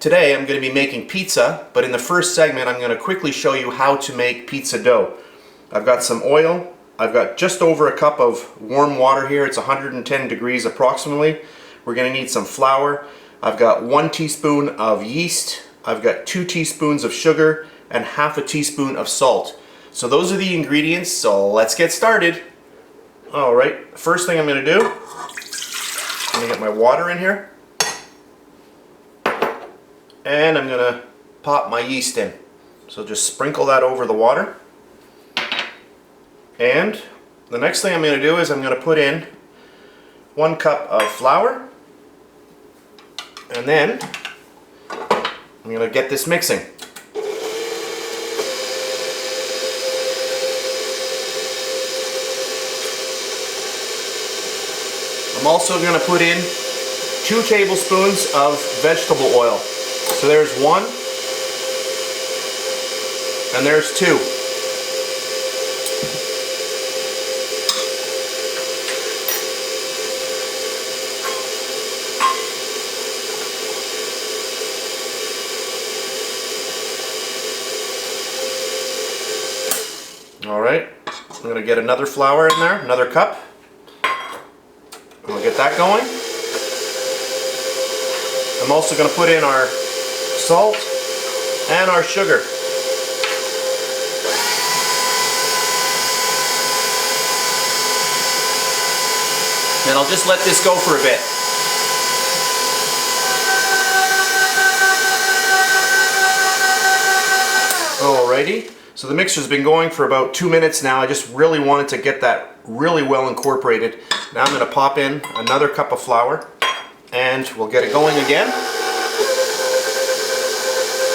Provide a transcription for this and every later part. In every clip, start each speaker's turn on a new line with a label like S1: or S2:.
S1: Today I'm going to be making pizza, but in the first segment I'm going to quickly show you how to make pizza dough. I've got some oil, I've got just over a cup of warm water here, it's 110 degrees approximately. We're going to need some flour, I've got 1 teaspoon of yeast, I've got 2 teaspoons of sugar, and half a teaspoon of salt. So those are the ingredients, so let's get started. Alright, first thing I'm going to do, I'm going to get my water in here. And I'm going to pop my yeast in. So just sprinkle that over the water. And the next thing I'm going to do is I'm going to put in 1 cup of flour. And then I'm going to get this mixing. I'm also going to put in 2 tablespoons of vegetable oil. So there's 1, and there's 2. Alright, I'm going to get another flour in there, another cup. We'll get that going. I'm also going to put in our salt and our sugar. And I'll just let this go for a bit. Alrighty, so the mixer's been going for about 2 minutes now. I just really wanted to get that really well incorporated. Now I'm going to pop in another cup of flour and we'll get it going again.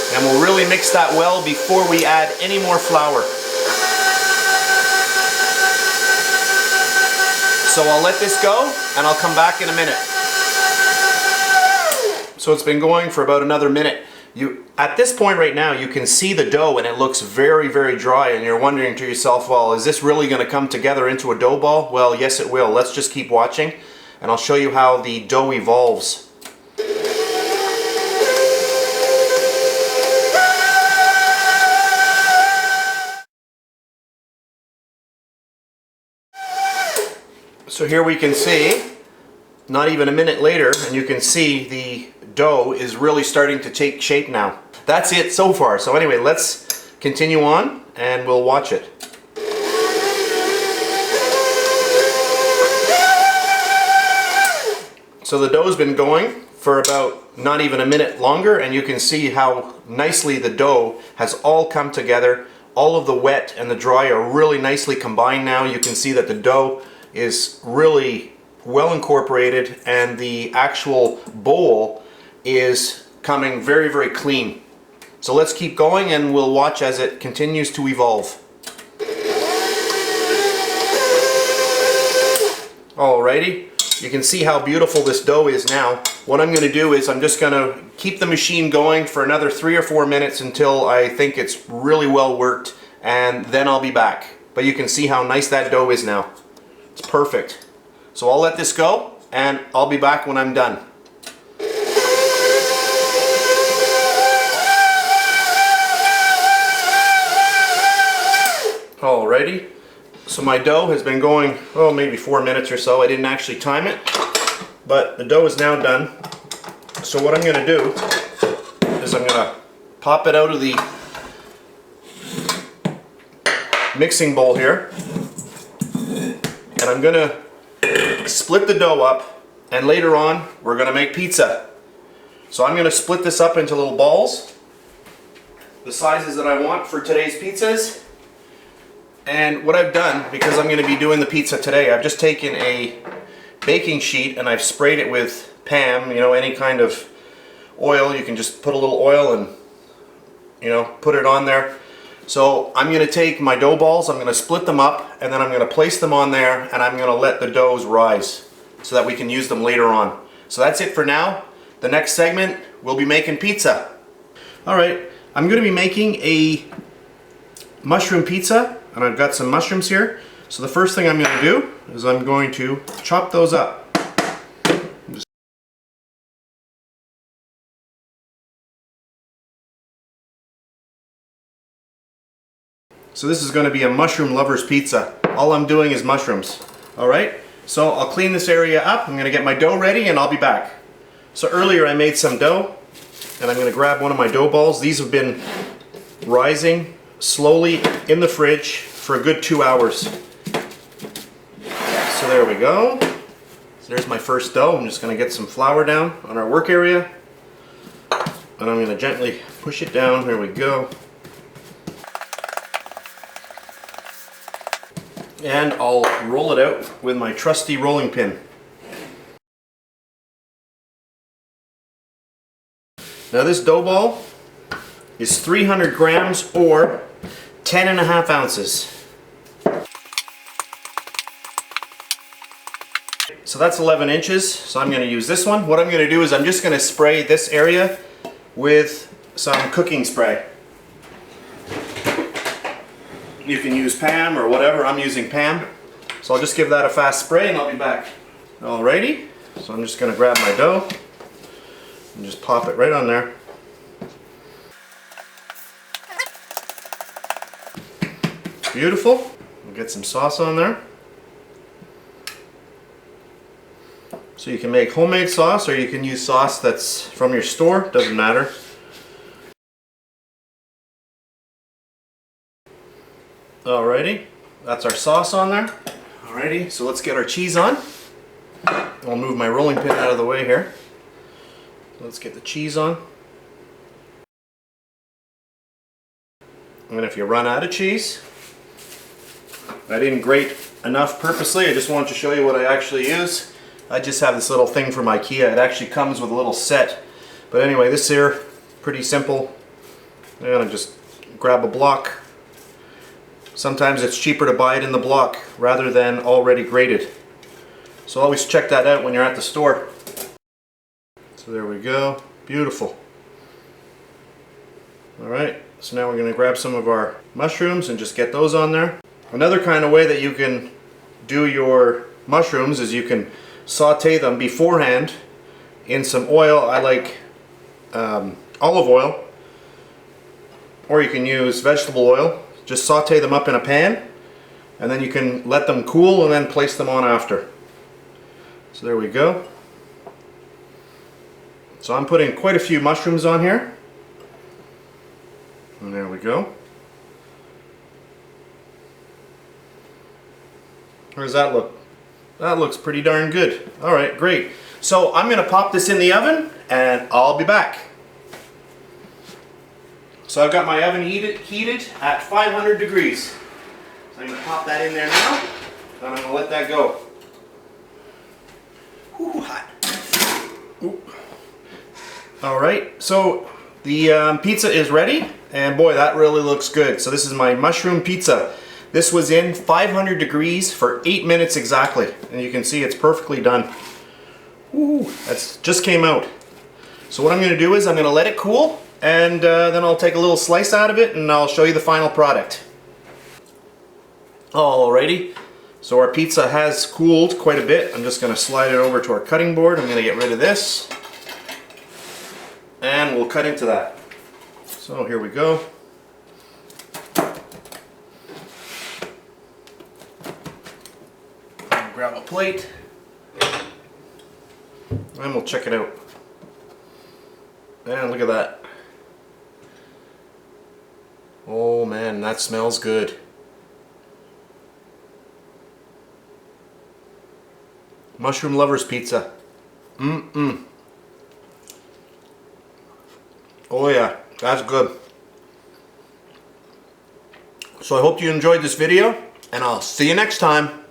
S1: And we'll really mix that well before we add any more flour. So I'll let this go and I'll come back in a minute. So it's been going for about another minute. At this point right now you can see the dough and it looks very, very dry, and you're wondering to yourself, well, is this really going to come together into a dough ball? Well, yes it will. Let's just keep watching and I'll show you how the dough evolves. So here we can see, not even a minute later, and you can see the dough is really starting to take shape now. That's it so far. So anyway, let's continue on and we'll watch it. So the dough's been going for about not even a minute longer, and you can see how nicely the dough has all come together. All of the wet and the dry are really nicely combined now. You can see that the dough is really well incorporated and the actual bowl is coming very, very clean. So let's keep going and we'll watch as it continues to evolve. Alrighty, you can see how beautiful this dough is now. What I'm going to do is I'm just going to keep the machine going for another 3 or 4 minutes until I think it's really well worked, and then I'll be back. But you can see how nice that dough is now. It's perfect. So I'll let this go and I'll be back when I'm done. Alrighty, so my dough has been going, oh, maybe 4 minutes or so. I didn't actually time it, but the dough is now done. So what I'm going to do is I'm going to pop it out of the mixing bowl here. And I'm going to split the dough up, and later on we're going to make pizza. So I'm going to split this up into little balls, the sizes that I want for today's pizzas. And what I've done, because I'm going to be doing the pizza today, I've just taken a baking sheet and I've sprayed it with Pam, you know, any kind of oil. You can just put a little oil and, you know, put it on there. So I'm going to take my dough balls, I'm going to split them up, and then I'm going to place them on there, and I'm going to let the doughs rise so that we can use them later on. So that's it for now. The next segment, we'll be making pizza. Alright, I'm going to be making a mushroom pizza, and I've got some mushrooms here. So the first thing I'm going to do is I'm going to chop those up. So this is going to be a mushroom lover's pizza. All I'm doing is mushrooms. Alright, so I'll clean this area up. I'm going to get my dough ready and I'll be back. So earlier I made some dough and I'm going to grab one of my dough balls. These have been rising slowly in the fridge for a good 2 hours. So there we go. So there's my first dough. I'm just going to get some flour down on our work area. And I'm going to gently push it down. There we go. And I'll roll it out with my trusty rolling pin. Now this dough ball is 300 grams or 10.5 ounces. So that's 11 inches, so I'm going to use this one. What I'm going to do is I'm just going to spray this area with some cooking spray. You can use Pam or whatever. I'm using Pam. So I'll just give that a fast spray and I'll be back. Alrighty, so I'm just going to grab my dough and just pop it right on there. Beautiful. We'll get some sauce on there. So you can make homemade sauce or you can use sauce that's from your store, doesn't matter. Alrighty, that's our sauce on there. Alrighty, so let's get our cheese on. I'll move my rolling pin out of the way here. Let's get the cheese on. And if you run out of cheese, I didn't grate enough purposely, I just wanted to show you what I actually use. I just have this little thing from IKEA. It actually comes with a little set. But anyway, this here, pretty simple. I'm gonna just grab a block. Sometimes it's cheaper to buy it in the block rather than already grated. So always check that out when you're at the store. So there we go, beautiful. Alright, so now we're going to grab some of our mushrooms and just get those on there. Another kind of way that you can do your mushrooms is you can saute them beforehand in some oil. I like olive oil, or you can use vegetable oil. Just saute them up in a pan and then you can let them cool and then place them on after. So there we go. So I'm putting quite a few mushrooms on here. And there we go. How does that look? That looks pretty darn good. Alright, great. So I'm going to pop this in the oven and I'll be back. So I've got my oven heated at 500 degrees. So I'm going to pop that in there now, and I'm going to let that go. Ooh, hot. Ooh. Alright, so the pizza is ready, and boy, that really looks good. So this is my mushroom pizza. This was in 500 degrees for 8 minutes exactly, and you can see it's perfectly done. Ooh, that's just came out. So what I'm going to do is I'm going to let it cool, and then I'll take a little slice out of it and I'll show you the final product. Alrighty, so our pizza has cooled quite a bit. I'm just going to slide it over to our cutting board. I'm going to get rid of this and we'll cut into that. So here we go. I'll grab a plate and we'll check it out. And look at that. Oh man, that smells good. Mushroom lover's pizza. Mm-mm. Oh yeah, that's good. So I hope you enjoyed this video, and I'll see you next time.